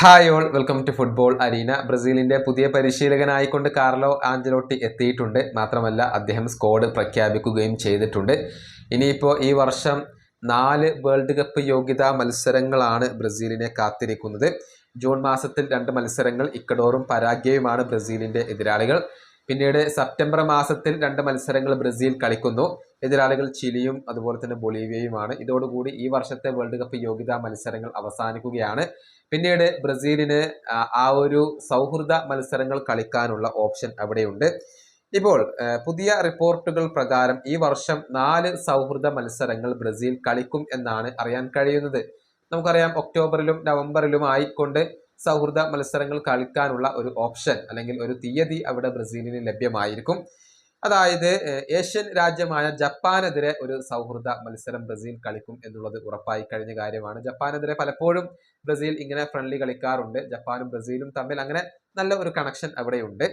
Hi all, welcome to football arena. ബ്രസീലിന്റെ പുതിയ പരിശീലകനായിക്കൊണ്ട് Carlo Ancelotti എത്തിയിട്ടുണ്ട്. മാത്രമല്ല അദ്ദേഹം സ്ക്വാഡ് പ്രഖ്യാപിക്കുകയും ചെയ്തിട്ടുണ്ട്. ഇനിയിപ്പോൾ ഈ വർഷം 4 വേൾഡ് കപ്പ് യോഗ്യതാ മത്സരങ്ങളാണ് ബ്രസീലിനെ കാത്തിരിക്കുന്നത്. ജൂൺ മാസത്തിൽ 2 മത്സരങ്ങൾ, ഇക്വഡോറും പരാഗ്വേയുമാണ് ബ്രസീലിന്റെ എതിരാളികൾ. പിന്നീട് സെപ്റ്റംബർ മാസത്തിൽ 2 മത്സരങ്ങൾ ബ്രസീൽ കളിക്കുന്നു. എതിരാളികൾ ചിലിയും അതുപോലെ തന്നെ ബൊളീവിയയുമാണ്. ഇതോടുകൂടി ഈ വർഷത്തെ വേൾഡ് കപ്പ് യോഗ്യതാ മത്സരങ്ങൾ അവസാനിക്കുകയാണ്. പിന്നീട് ബ്രസീലിന് ആ ഒരു സൗഹൃദ മത്സരങ്ങൾ കളിക്കാനുള്ള ഓപ്ഷൻ അവിടെയുണ്ട്. ഇപ്പോൾ പുതിയ റിപ്പോർട്ടുകൾ പ്രകാരം ഈ വർഷം 4 സൗഹൃദ മത്സരങ്ങൾ ബ്രസീൽ കളിക്കും എന്നാണ് അറിയാൻ കഴിയുന്നത്. നമുക്കറിയാം, ഒക്ടോബറിലും നവംബറിലും ആയിക്കൊണ്ട് സൗഹൃദ മത്സരങ്ങൾ കളിക്കാനുള്ള ഒരു ഓപ്ഷൻ അല്ലെങ്കിൽ ഒരു തീയതി അവിടെ ബ്രസീലിന് ലഭ്യമായിരിക്കും. അതായത് ഏഷ്യൻ രാജ്യമായ ജപ്പാനെതിരെ ഒരു സൗഹൃദ മത്സരം ബ്രസീൽ കളിക്കും എന്നുള്ളത് ഉറപ്പായി കഴിഞ്ഞ കാര്യമാണ്. ജപ്പാനെതിരെ പലപ്പോഴും ബ്രസീൽ ഇങ്ങനെ ഫ്രണ്ട്ലി കളിക്കാറുണ്ട്. ജപ്പാനും ബ്രസീലും തമ്മിൽ അങ്ങനെ നല്ല ഒരു കണക്ഷൻ അവിടെയുണ്ട്.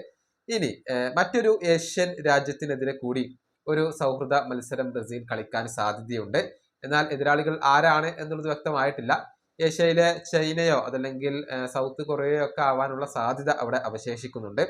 ഇനി മറ്റൊരു ഏഷ്യൻ രാജ്യത്തിനെതിരെ കൂടി ഒരു സൗഹൃദ മത്സരം ബ്രസീൽ കളിക്കാൻ സാധ്യതയുണ്ട്. എന്നാൽ എതിരാളികൾ ആരാണ് എന്നുള്ളത് വ്യക്തമായിട്ടില്ല. ഏഷ്യയിലെ ചൈനയോ അതല്ലെങ്കിൽ സൗത്ത് കൊറിയയോ ഒക്കെ ആവാനുള്ള സാധ്യത അവിടെ അവശേഷിക്കുന്നുണ്ട്.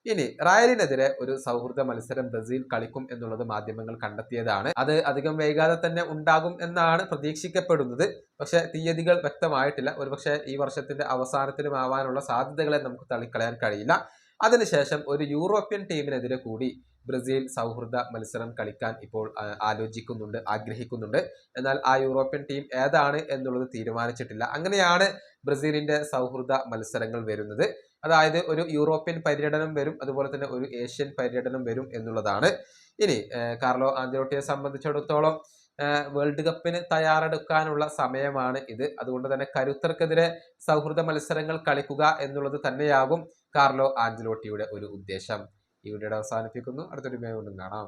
ഇനി റയലിനെതിരെ ഒരു സൗഹൃദ മത്സരം ബ്രസീൽ കളിക്കും എന്നുള്ളത് മാധ്യമങ്ങൾ കണ്ടെത്തിയതാണ്. അത് അധികം വൈകാതെ തന്നെ ഉണ്ടാകും എന്നാണ് പ്രതീക്ഷിക്കപ്പെടുന്നത്. പക്ഷെ തീയതികൾ വ്യക്തമായിട്ടില്ല. ഒരുപക്ഷെ ഈ വർഷത്തിന്റെ അവസാനത്തിലും ആവാനുള്ള സാധ്യതകളെ നമുക്ക് തള്ളിക്കളയാൻ കഴിയില്ല. അതിനുശേഷം ഒരു യൂറോപ്യൻ ടീമിനെതിരെ കൂടി ബ്രസീൽ സൗഹൃദ മത്സരം കളിക്കാൻ ഇപ്പോൾ ആലോചിക്കുന്നുണ്ട്, ആഗ്രഹിക്കുന്നുണ്ട്. എന്നാൽ ആ യൂറോപ്യൻ ടീം ഏതാണ് എന്നുള്ളത് തീരുമാനിച്ചിട്ടില്ല. അങ്ങനെയാണ് ബ്രസീലിന്റെ സൗഹൃദ മത്സരങ്ങൾ വരുന്നത്. അതായത് ഒരു യൂറോപ്യൻ പര്യടനം വരും, അതുപോലെ തന്നെ ഒരു ഏഷ്യൻ പര്യടനം വരും എന്നുള്ളതാണ്. ഇനി കാർലോ ആഞ്ചലോട്ടിയെ സംബന്ധിച്ചിടത്തോളം വേൾഡ് കപ്പിന് തയ്യാറെടുക്കാനുള്ള സമയമാണ് ഇത്. അതുകൊണ്ട് തന്നെ കരുത്തർക്കെതിരെ സൗഹൃദ മത്സരങ്ങൾ കളിക്കുക എന്നുള്ളത് തന്നെയാകും കാർലോ ആഞ്ചലോട്ടിയുടെ ഒരു ഉദ്ദേശം. ഈ വീഡിയോ അവസാനിപ്പിക്കുന്നു. അടുത്തൊരു വീഡിയോ കാണാം.